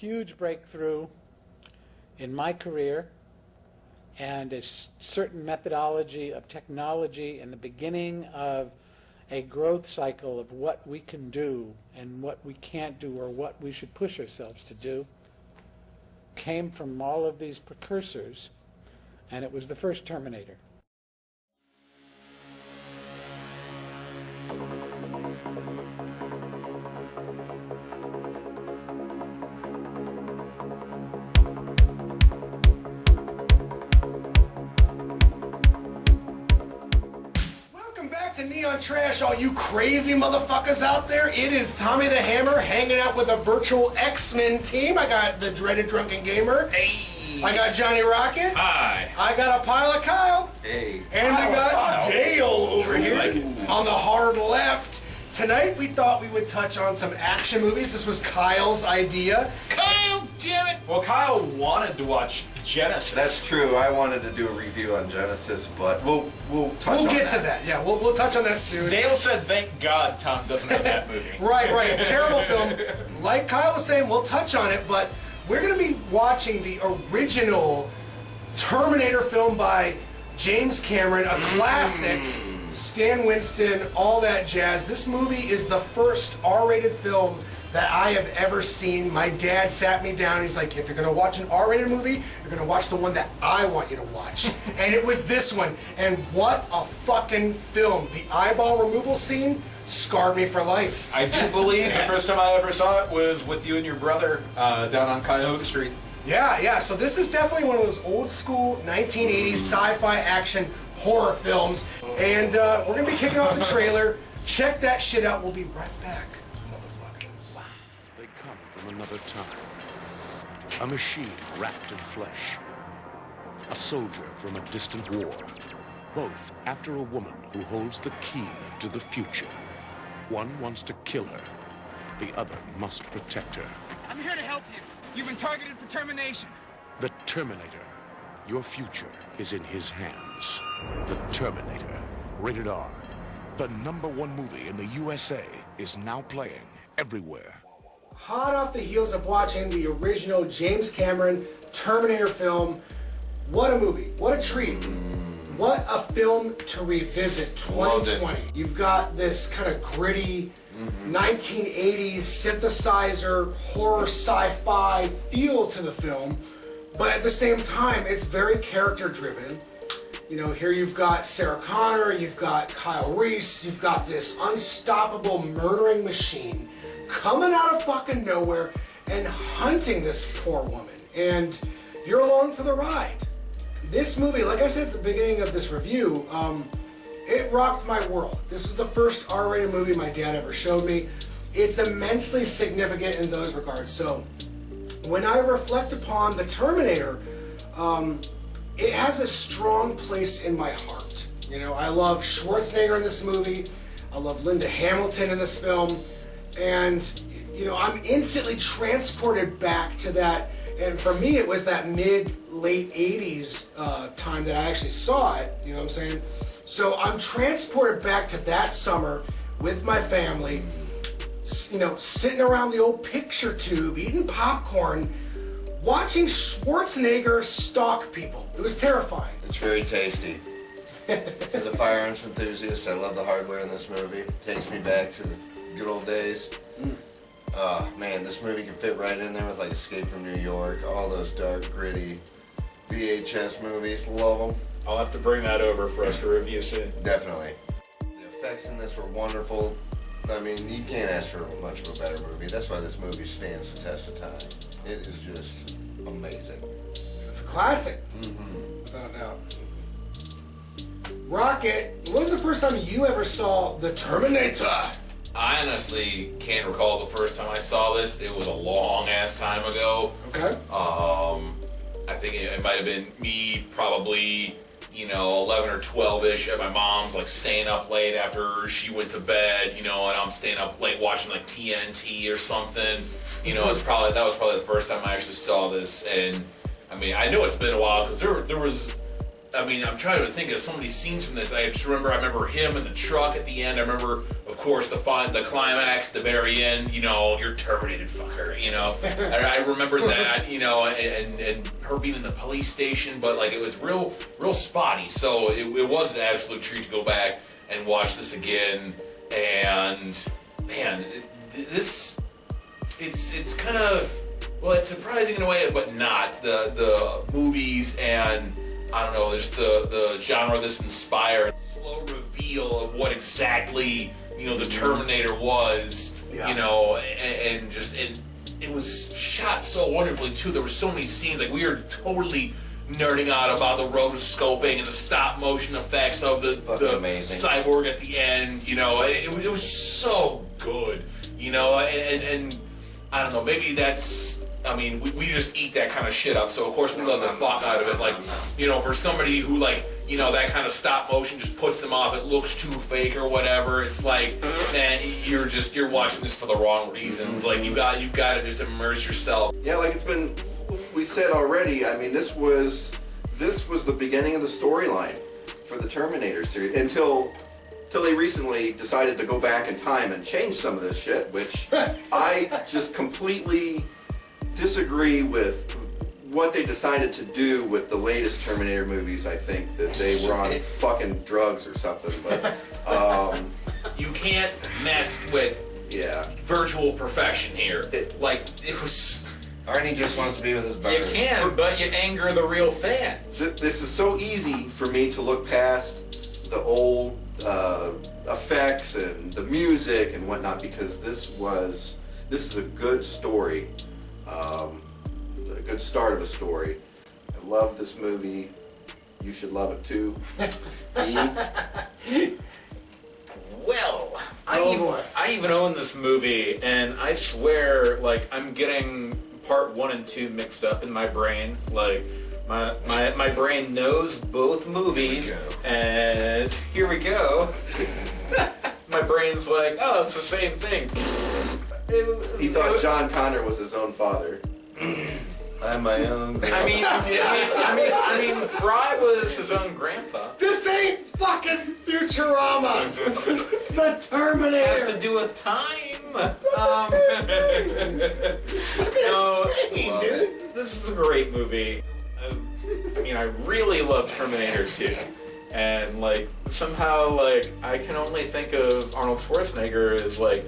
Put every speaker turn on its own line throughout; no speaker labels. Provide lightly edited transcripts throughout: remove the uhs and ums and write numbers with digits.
huge breakthrough in my career and a certain methodology of technology and the beginning of a growth cycle of what we can do and what we can't do or what we should push ourselves to do came from all of these precursors, and it was the first Terminator.
To Neon Trash, all you crazy motherfuckers out there. It is Tommy the Hammer hanging out with a virtual X-Men team. I got the dreaded Drunken Gamer. Hey. I got Johnny Rocket.
Hi.
I got a Pilot Kyle.
Hey.
And we got Dale over here on the hard left. Tonight we thought we would touch on some action movies. This was Kyle's idea.
Kyle, damn it! Well, Kyle wanted to watch Genesis.
That's true. I wanted to do a review on Genesis, but we'll touch on that.
We'll get to that. Yeah, we'll touch on that soon.
Dale said, "Thank God Tom doesn't have that movie."
Right. Terrible film. Like Kyle was saying, we'll touch on it, but we're going to be watching the original Terminator film by James Cameron, a classic. Stan Winston, all that jazz. This movie is the first R-rated film that I have ever seen. My dad sat me down. He's like, if you're going to watch an R-rated movie, you're going to watch the one that I want you to watch. And it was this one. And what a fucking film. The eyeball removal scene scarred me for life.
I do believe the first time I ever saw it was with you and your brother down on Cuyahoga Street.
Yeah. So this is definitely one of those old school 1980s sci-fi action horror films. And we're going to be kicking off the trailer. Check that shit out. We'll be right back, motherfuckers.
They come from another time. A machine wrapped in flesh. A soldier from a distant war. Both after a woman who holds the key to the future. One wants to kill her. The other must protect her.
I'm here to help you. You've been targeted for termination.
The Terminator. Your future is in his hands. The Terminator. Rated R. The #1 movie in the USA is now playing everywhere.
Hot off the heels of watching the original James Cameron Terminator film, what a movie. What a treat. What a film to revisit 2020. You've got this kind of gritty 1980s synthesizer, horror, sci-fi feel to the film, but at the same time, it's very character-driven. You know, here you've got Sarah Connor, you've got Kyle Reese, you've got this unstoppable murdering machine coming out of fucking nowhere and hunting this poor woman. And you're along for the ride. This movie, like I said at the beginning of this review, it rocked my world. This was the first R-rated movie my dad ever showed me. It's immensely significant in those regards. So when I reflect upon the Terminator, it has a strong place in my heart. You know, I love Schwarzenegger in this movie. I love Linda Hamilton in this film. And, you know, I'm instantly transported back to that. And for me, it was that mid-late 80s time that I actually saw it. You know what I'm saying? So I'm transported back to that summer with my family, you know, sitting around the old picture tube, eating popcorn, watching Schwarzenegger stalk people. It was terrifying.
It's very tasty. As a firearms enthusiast, I love the hardware in this movie. It takes me back to the good old days. Man, this movie can fit right in there with like Escape from New York, all those dark, gritty VHS movies. Love them.
I'll have to bring that over for us to review soon.
Definitely. The effects in this were wonderful. I mean, you can't ask for much of a better movie. That's why this movie stands the test of time. It is just amazing.
It's a classic, without a doubt. Rocket, when was the first time you ever saw the Terminator?
I honestly can't recall the first time I saw this. It was a long ass time ago.
Okay.
I think it might have been me probably, 11 or 12-ish at my mom's, like staying up late after she went to bed, and I'm staying up late watching like TNT or something. That was probably the first time I actually saw this. And I mean, I know it's been a while because there was I mean, I'm trying to think of so many scenes from this. I remember him in the truck at the end. I remember, of course, the climax, the very end. You know, you're terminated, fucker. You know, I remember that. You know, and her being in the police station, but like it was real spotty. So it was an absolute treat to go back and watch this again. And man, it's kind of, well, it's surprising in a way, but not. The movies and I don't know, there's the genre this inspired, slow reveal of what exactly, you know, the Terminator was, you know, and it was shot so wonderfully too. There were so many scenes, like we were totally nerding out about the rotoscoping and the stop motion effects of the cyborg at the end, you know, it was so good, you know, and I don't know, maybe that's, I mean, we just eat that kind of shit up, so of course we love the fuck out of it. Like, you know, for somebody who, like, you know, that kind of stop motion just puts them off, it looks too fake or whatever, it's like, man, you're watching this for the wrong reasons. Like, you got to just immerse yourself.
Yeah, like we said already, I mean, this was the beginning of the storyline for the Terminator series until they recently decided to go back in time and change some of this shit, which I just completely disagree with what they decided to do with the latest Terminator movies. I think that they were on fucking drugs or something, but
you can't mess with virtual perfection here. It was...
Arnie just wants to be with his brother.
You can, but you anger the real fans.
This is so easy for me to look past the old effects and the music and whatnot, because this is a good story. A good start of a story. I love this movie. You should love it too.
Well, I even own this movie, and I swear, like, I'm getting part 1 and 2 mixed up in my brain. Like, my brain knows both movies, and here we go. My brain's like, oh, it's the same thing.
He thought John Connor was his own father.
I'm my own grandpa.
I mean, Fry was his own grandpa.
This ain't fucking Futurama. This is the Terminator.
It has to do with time. This is a great movie. I mean, I really love Terminator 2. And, like, somehow, like, I can only think of Arnold Schwarzenegger as, like,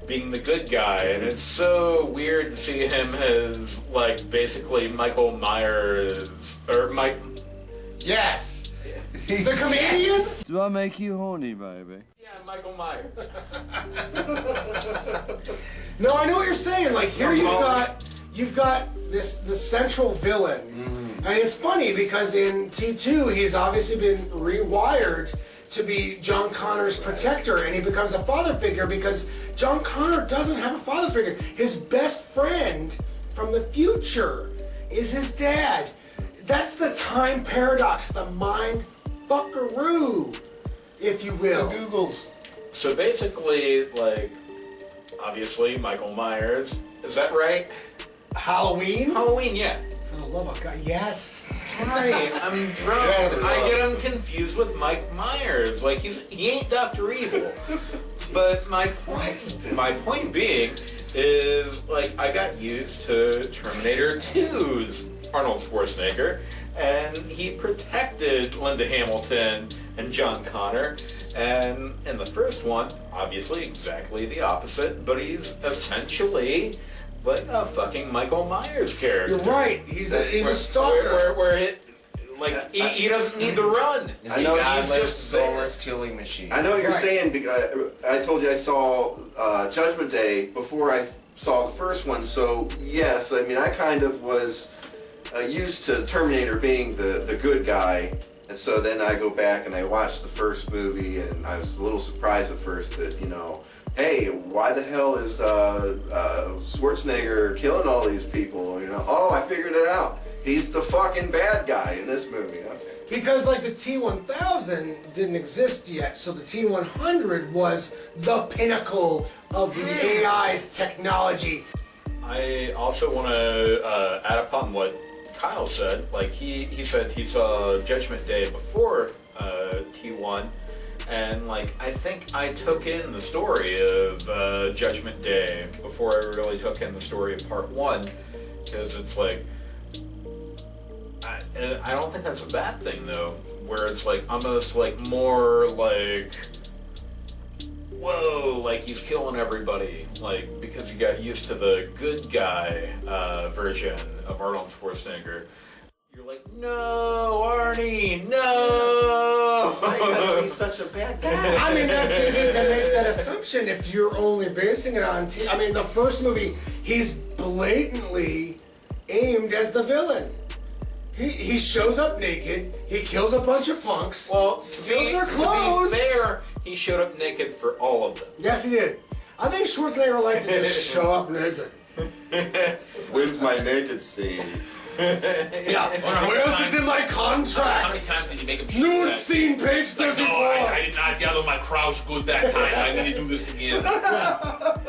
being the good guy, and it's so weird to see him as, like, basically Michael Myers, or Mike...
Yes! The comedian?
Do I make you horny, baby?
Yeah, Michael Myers.
No, I know what you're saying. Like, here you've got the central villain, and it's funny because in T2 he's obviously been rewired to be John Connor's protector, and he becomes a father figure because John Connor doesn't have a father figure. His best friend from the future is his dad. That's the time paradox, the mind fuckaroo, if you will.
The Googles.
So basically, like, obviously Michael Myers. Is that right?
Halloween?
Halloween, yeah.
For the love of God, yes.
Sorry, I'm drunk. I get him confused with Mike Myers. Like, he ain't Dr. Evil. But my point being is, like, I got used to Terminator 2's Arnold Schwarzenegger, and he protected Linda Hamilton and John Connor. And in the first one, obviously exactly the opposite, but he's essentially like a fucking Michael Myers character.
You're right. He's a stalker.
He doesn't need to run.
I know he's just soulless killing machine.
I know what you're saying. I told you I saw Judgment Day before I saw the first one, so yes, I mean I kind of was used to Terminator being the good guy, and so then I go back and I watch the first movie, and I was a little surprised at first that, you know, hey, why the hell is Schwarzenegger killing all these people? You know, oh, I figured it out. He's the fucking bad guy in this movie. Okay.
Because, like, the T-1000 didn't exist yet, so the T-100 was the pinnacle of the AI's technology.
I also want to add upon what Kyle said, like he said he saw Judgment Day before T1, and like I think I took in the story of Judgment Day before I really took in the story of Part 1, because it's like I don't think that's a bad thing though, where it's like almost like more like, whoa, like he's killing everybody, like because he got used to the good guy version of Arnold Schwarzenegger. You're like, no, Arnie, no!
Why you gotta be such a bad guy?
I mean, that's easy to make that assumption if you're only basing it on I mean, the first movie, he's blatantly aimed as the villain. He shows up naked, he kills a bunch of punks, steals their clothes.
To be fair, he showed up naked for all of them.
Yes, he did. I think Schwarzenegger liked to just show up naked.
When's my naked scene?
Yeah, where else is in my contract?
How many times did you make him shoot
Nude
that?
scene, page 34.
No, I did not gather my crouch good that time. I need to do this again.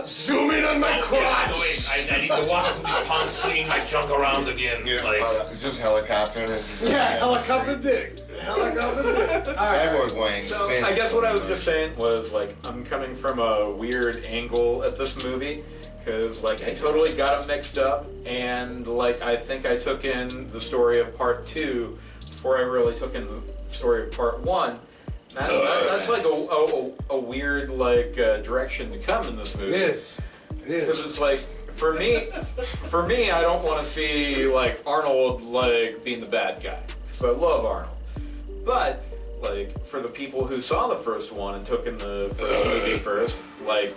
Zoom in on my crotch.
I need to watch these punks swinging my junk around again.
Yeah,
Like,
it's just helicopter.
Yeah, helicopter dick. Helicopter dick.
Cyborg wang.
So
spin.
I guess what I was just saying was like I'm coming from a weird angle at this movie. Because, like, I totally got them mixed up, and, like, I think I took in the story of Part 2 before I really took in the story of Part 1. That's like a weird, like, direction to come in this movie.
It is. It is.
Because it's like, for me, I don't want to see, like, Arnold, like, being the bad guy. Because I love Arnold. But, like, for the people who saw the first one and took in the first movie first, like,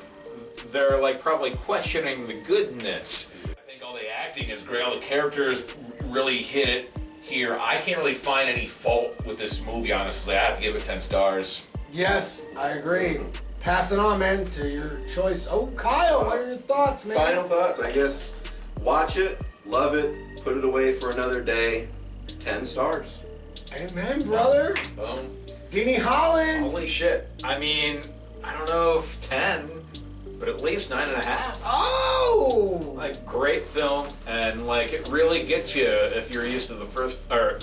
they're like probably questioning the goodness.
I think all the acting is great. All the characters really hit it here. I can't really find any fault with this movie, honestly. I have to give it 10 stars.
Yes, I agree. Pass it on, man, to your choice. Oh, Kyle, what are your thoughts, man?
Final thoughts, I guess. Watch it, love it, put it away for another day. 10 stars.
Amen, brother.
Boom.
Deanie Holland.
Holy shit. I mean, I don't know if 10, but at least 9.5.
Oh!
Like, great film, and like it really gets you if you're used to the first, or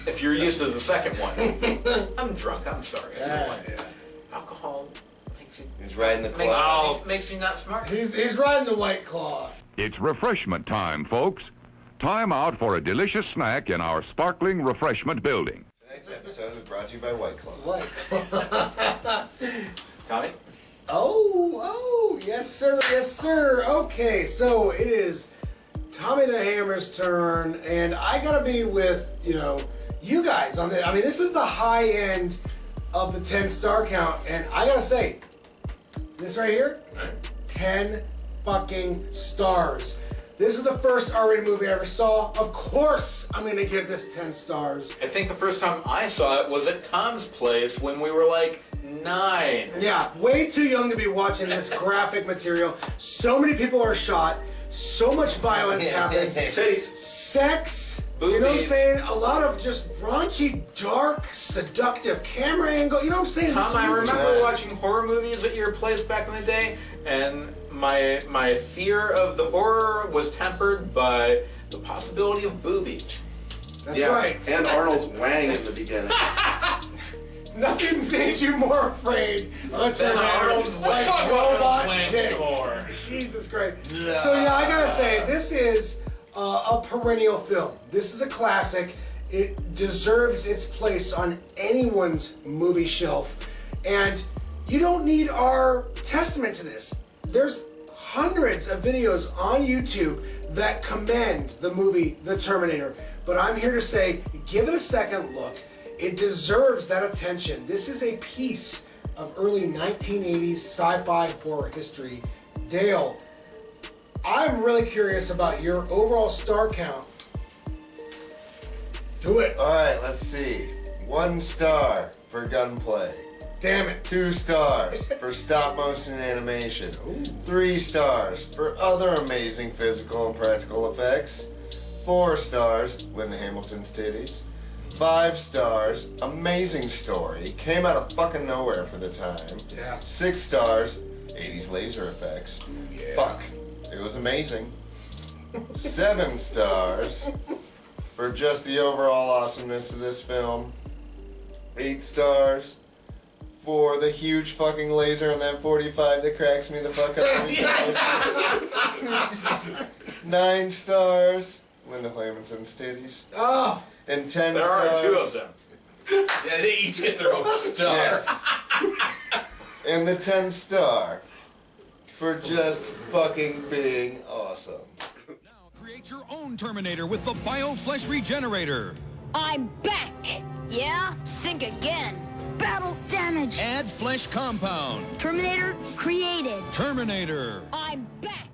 if you're used to the second one. I'm drunk. I'm sorry.
Yeah.
Alcohol makes you.
He's riding the cloud.
Makes you not smart.
He's riding the White Claw.
It's refreshment time, folks. Time out for a delicious snack in our sparkling refreshment building.
Tonight's episode is brought to you by White Claw.
White Claw.
Tommy?
Oh, yes, sir, yes, sir. Okay, so it is Tommy the Hammer's turn, and I gotta be with, you guys on the. I mean, this is the high end of the 10-star count, and I gotta say, this right here, 10 fucking stars. This is the first R-rated movie I ever saw. Of course, I'm gonna give this 10 stars.
I think the first time I saw it was at Tom's place when we were like 9.
Yeah, way too young to be watching this graphic material. So many people are shot. So much violence happens.
Titties.
Sex. You know what I'm saying? A lot of just raunchy, dark, seductive camera angle. You know what I'm saying?
Tom, I remember watching horror movies at your place back in the day, and my fear of the horror was tempered by the possibility of boobies.
That's right.
And Arnold's wang in the beginning.
Nothing made you more afraid of
Arnold's
like
wang.
robot dick. Jesus Christ. So yeah, I gotta say, this is a perennial film. This is a classic. It deserves its place on anyone's movie shelf. And you don't need our testament to this. There's hundreds of videos on YouTube that commend the movie The Terminator. But I'm here to say, give it a second look. It deserves that attention. This is a piece of early 1980s sci-fi horror history. Dale, I'm really curious about your overall star count. Do it.
All right, let's see. 1 star for gunplay.
Damn it.
2 stars for stop motion animation. 3 stars for other amazing physical and practical effects. 4 stars, Linda Hamilton's titties. 5 stars, amazing story, came out of fucking nowhere for the time.
Yeah.
6 stars, 80s laser effects.
Yeah.
Fuck, it was amazing. 7 stars for just the overall awesomeness of this film. 8 stars for the huge fucking laser on that 45 that cracks me the fuck up. 9 stars. Linda Hamilton's titties.
Oh!
And 10
There
stars.
are 2 of them. Yeah, they each get their own star.
Yes. And the 10 star for just fucking being awesome.
Create your own Terminator with the BioFlesh Regenerator.
I'm back! Yeah? Think again. Battle damage.
Add flesh compound.
Terminator created.
Terminator.
I'm back!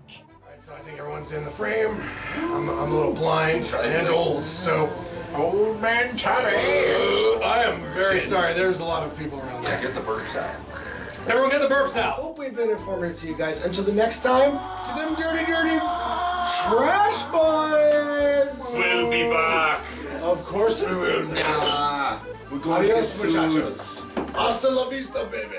Alright, so I think everyone's in the frame. I'm a little blind and old, so...
Old man Tommy.
I am very sorry. There's a lot of people around there.
Yeah, get the burps out.
Everyone get the burps out. Hope we've been informative to you guys. Until the next time, to them dirty trash boys.
We'll be back.
Of course we will.
We're going
Adios,
to get sued.
muchachos. Hasta la vista, baby.